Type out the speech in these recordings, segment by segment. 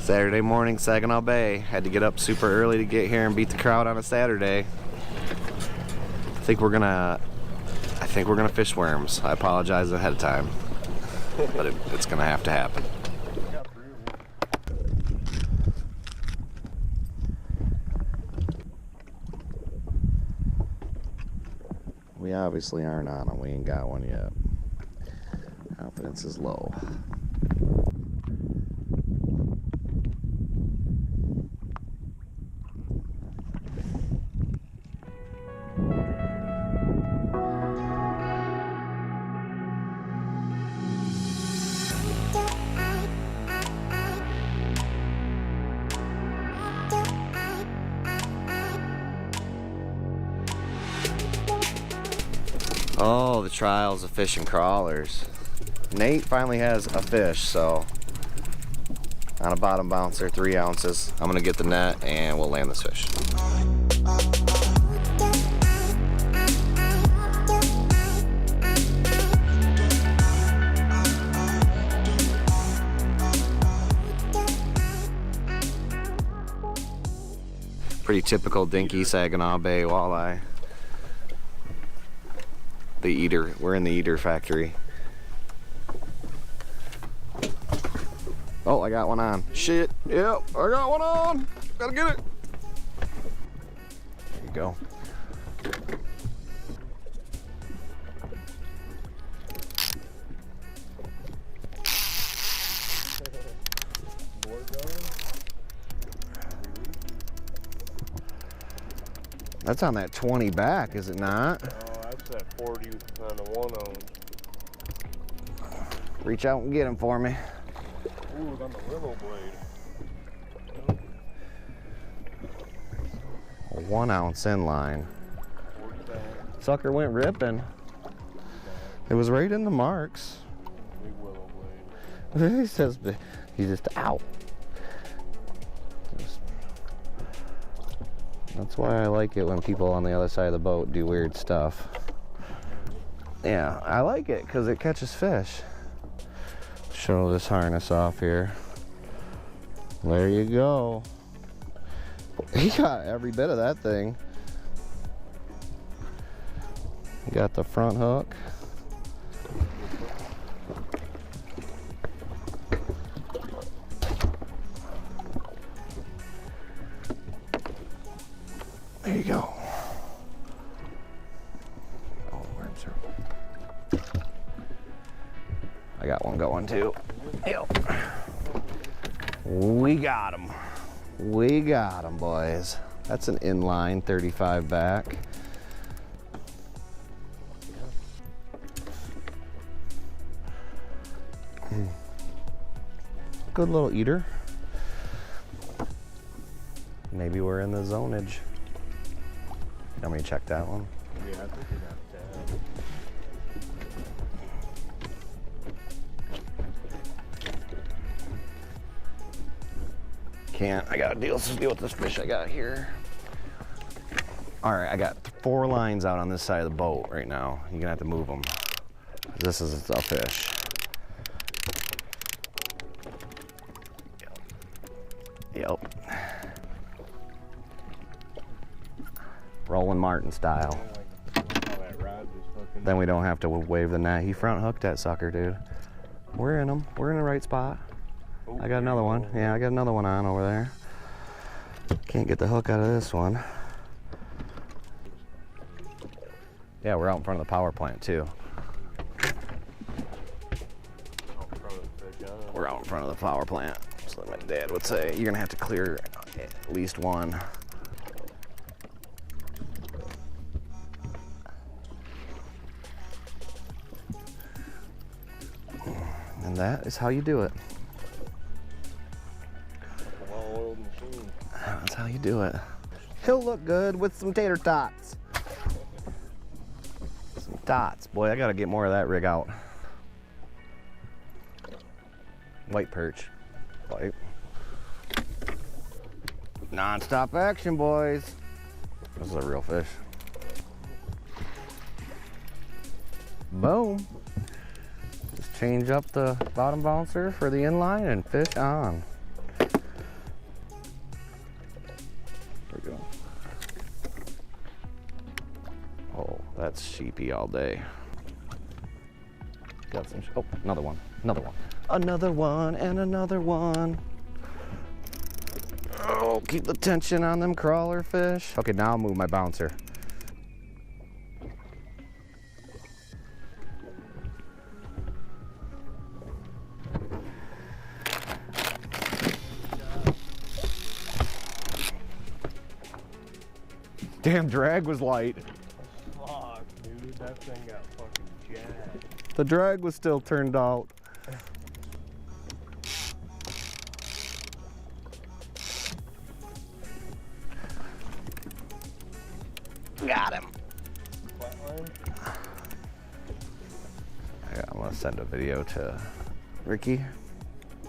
Saturday morning, Saginaw Bay. Had to get up super early to get here and beat the crowd on a Saturday. I think we're gonna fish worms. I apologize ahead of time, but it's gonna have to happen. We obviously aren't on them. We ain't got one yet. Confidence is low. Oh, the trials of fishing crawlers. Nate finally has a fish, so on a bottom bouncer, 3 ounces. I'm gonna get the net and we'll land this fish. Pretty typical dinky Saginaw Bay walleye. The eater, we're in the eater factory. Oh, I got one on. Shit, yep, I got one on. Gotta get it. There you go. That's on that 20 back, is it not? That's that 40 on the 1 ounce. Reach out and get him for me. Ooh, it's on the willow blade. A 1 ounce inline. Sucker went ripping. It was right in the marks. Big willow blade. He says he's just out. That's why I like it when people on the other side of the boat do weird stuff. Yeah, I like it because it catches fish. Show this harness off here. There you go. He got every bit of that thing. You got the front hook. There you go. Oh, worms are... I got one going too. Yep. We got him. We got him, boys. That's an inline 35 back. Good little eater. Maybe we're in the zonage. You want me to check that one? Yeah, I think you got that. Can't. I gotta deal with this fish I got here. All right, I got 4 lines out on this side of the boat right now. You're gonna have to move them. This is a fish. Yep. Rolling Martin style. Then we don't have to wave the net. He front hooked that sucker, dude. We're in them. We're in the right spot. I got another one. Yeah, I got another one on over there. Can't get the hook out of this one. Yeah, we're out in front of the power plant too. We're out in front of the power plant. So my dad would say, you're gonna have to clear at least one. And that is how you do it. Well-oiled machine. That's how you do it. He'll look good with some tater tots. Some tots. Boy, I gotta get more of that rig out. White perch. White. Non-stop action, boys. This is a real fish. Boom. Just change up the bottom bouncer for the inline and fish on. sheepy all day. Got some, oh, another one, another one. Another one and another one. Oh, keep the tension on them crawler fish. Okay, now I'll move my bouncer. Damn, drag was light. Fuck, dude, that thing got fucking jacked. The drag was still turned out. Got him. Flatline? I'm gonna send a video to Ricky.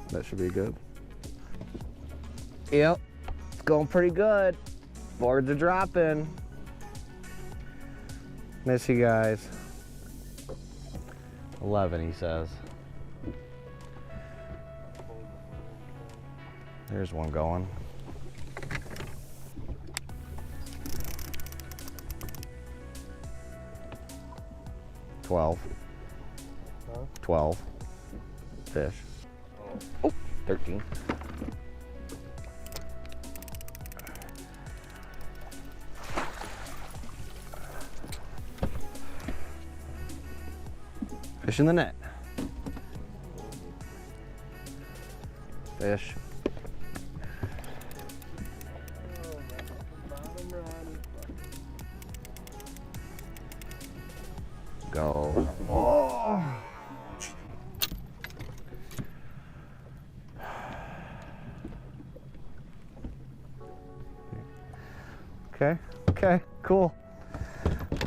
That should be good. Yep, it's going pretty good. Boards are dropping. Miss you guys. 11, he says. There's one going. $12. Huh? 12 fish. Oh, 13. Fish in the net. Fish. Go. Oh. Okay, okay, cool.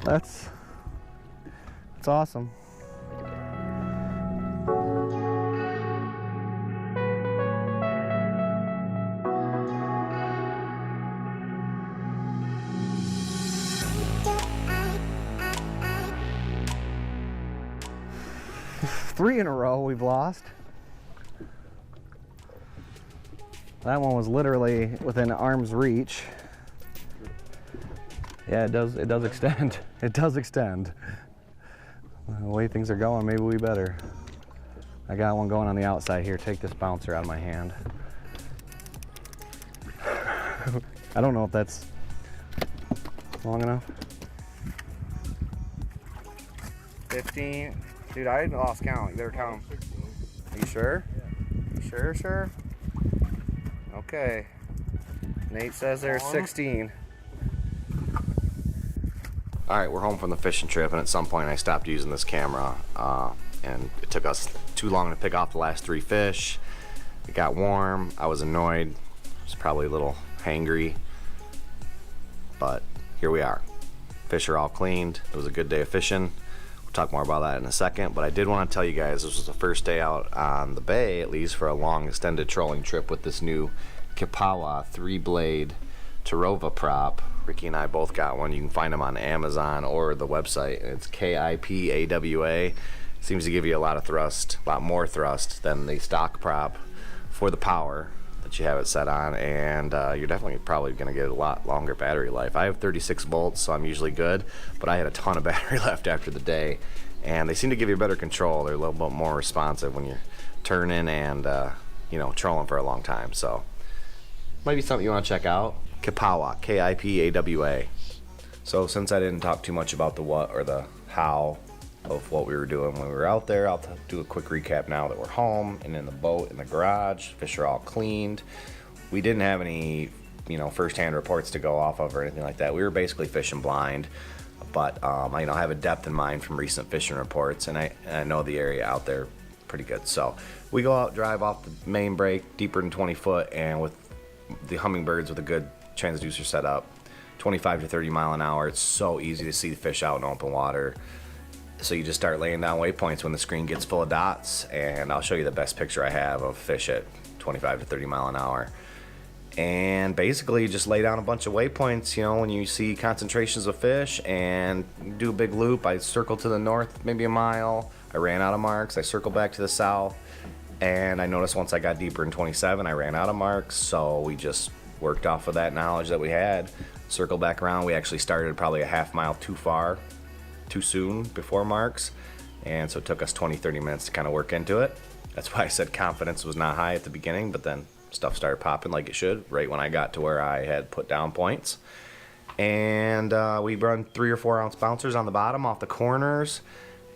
That's awesome. Three in a row we've lost. That one was literally within arm's reach. Yeah, it does extend. It does extend. The way things are going, maybe we better. I got one going on the outside here. Take this bouncer out of my hand. I don't know if that's long enough. 15. Dude, I lost count. You better count them. Are you sure? Yeah. You sure? Sure? Okay. Nate says there's 16. All right, we're home from the fishing trip, and at some point I stopped using this camera, and it took us too long to pick off the last 3 fish. It got warm. I was annoyed. I was probably a little hangry, but here we are. Fish are all cleaned. It was a good day of fishing. We'll talk more about that in a second, but I did want to tell you guys this was the first day out on the bay, at least for a long extended trolling trip with this new Kipawa 3-blade Tarova prop. Ricky and I both got one. You can find them on Amazon or the website. It's Kipawa. Seems to give you a lot of thrust, a lot more thrust than the stock prop for the power that you have it set on, and you're definitely probably going to get a lot longer battery life. I have 36 volts, so I'm usually good, but I had a ton of battery left after the day, and they seem to give you better control. They're a little bit more responsive when you're turning and you know, trolling for a long time. So might be something you want to check out. Kipawa, Kipawa. So since I didn't talk too much about the what or the how of what we were doing when we were out there, I'll do a quick recap now that we're home and in the boat in the garage. Fish are all cleaned. We didn't have any, you know, first-hand reports to go off of or anything like that. We were basically fishing blind, but I, you know, I have a depth in mind from recent fishing reports, and I know the area out there pretty good. So we go out, drive off the main break deeper than 20 foot, and with the hummingbirds with a good transducer set up, 25 to 30 mile an hour. It's so easy to see the fish out in open water. So you just start laying down waypoints when the screen gets full of dots, and I'll show you the best picture I have of fish at 25 to 30 mile an hour. And basically you just lay down a bunch of waypoints, you know, when you see concentrations of fish, and do a big loop. I circle to the north maybe a mile. I ran out of marks. I circle back to the south, and I noticed once I got deeper in 27 I ran out of marks, so we just worked off of that knowledge that we had, circled back around. We actually started probably a half mile too far too soon before marks, and so it took us 20-30 minutes to kind of work into it. That's why I said confidence was not high at the beginning, but then stuff started popping like it should right when I got to where I had put down points. And we run 3 or 4 ounce bouncers on the bottom off the corners,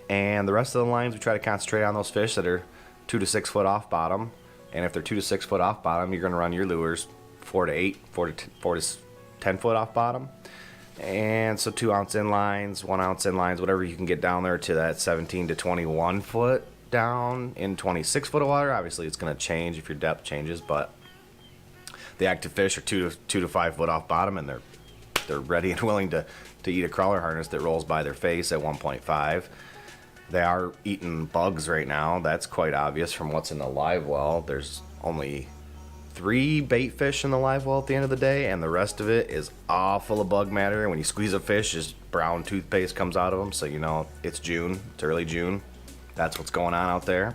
and the rest of the lines we try to concentrate on those fish that are 2 to 6 foot off bottom. And if they're 2 to 6 foot off bottom, you're going to run your lures 4 to 8, 4 to 10 foot off bottom. And so 2 ounce inlines, 1 ounce inlines, whatever you can get down there to that 17 to 21 foot down in 26 foot of water. Obviously it's going to change if your depth changes, but the active fish are 2 to 5 foot off bottom, and they're ready and willing to eat a crawler harness that rolls by their face at 1.5. They are eating bugs right now. That's quite obvious from what's in the live well. There's only 3 bait fish in the live well at the end of the day, and the rest of it is all full of bug matter. When you squeeze a fish, just brown toothpaste comes out of them, so you know it's June. It's early June. That's what's going on out there.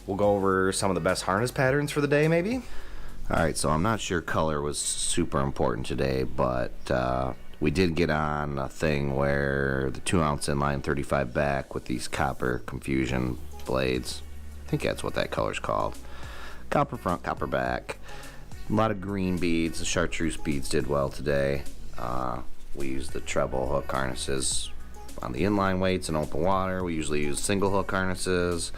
We'll go over some of the best harness patterns for the day, maybe. Alright, so I'm not sure color was super important today, but we did get on a thing where the 2 ounce inline 35 back with these copper confusion blades. I think that's what that color's called. Copper front, copper back. A lot of green beads. The chartreuse beads did well today. We used the treble hook harnesses on the inline weights in open water. We usually use single hook harnesses,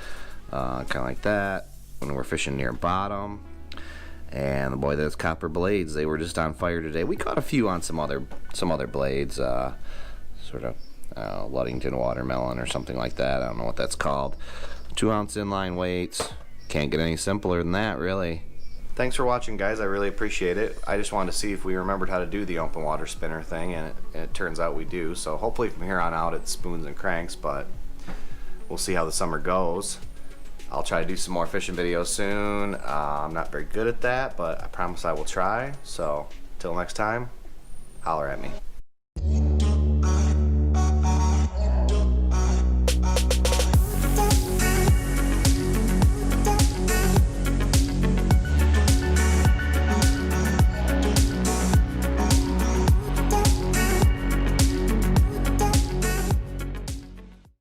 kind of like that when we're fishing near bottom. And boy, those copper blades, they were just on fire today. We caught a few on some other blades, sort of Ludington watermelon or something like that. I don't know what that's called. 2 ounce inline weights. Can't get any simpler than that, really. Thanks for watching, guys. I really appreciate it. I just wanted to see if we remembered how to do the open water spinner thing, and it turns out we do. So hopefully from here on out it's spoons and cranks, but we'll see how the summer goes. I'll try to do some more fishing videos soon. I'm not very good at that, but I promise I will try. So, till next time, holler at me.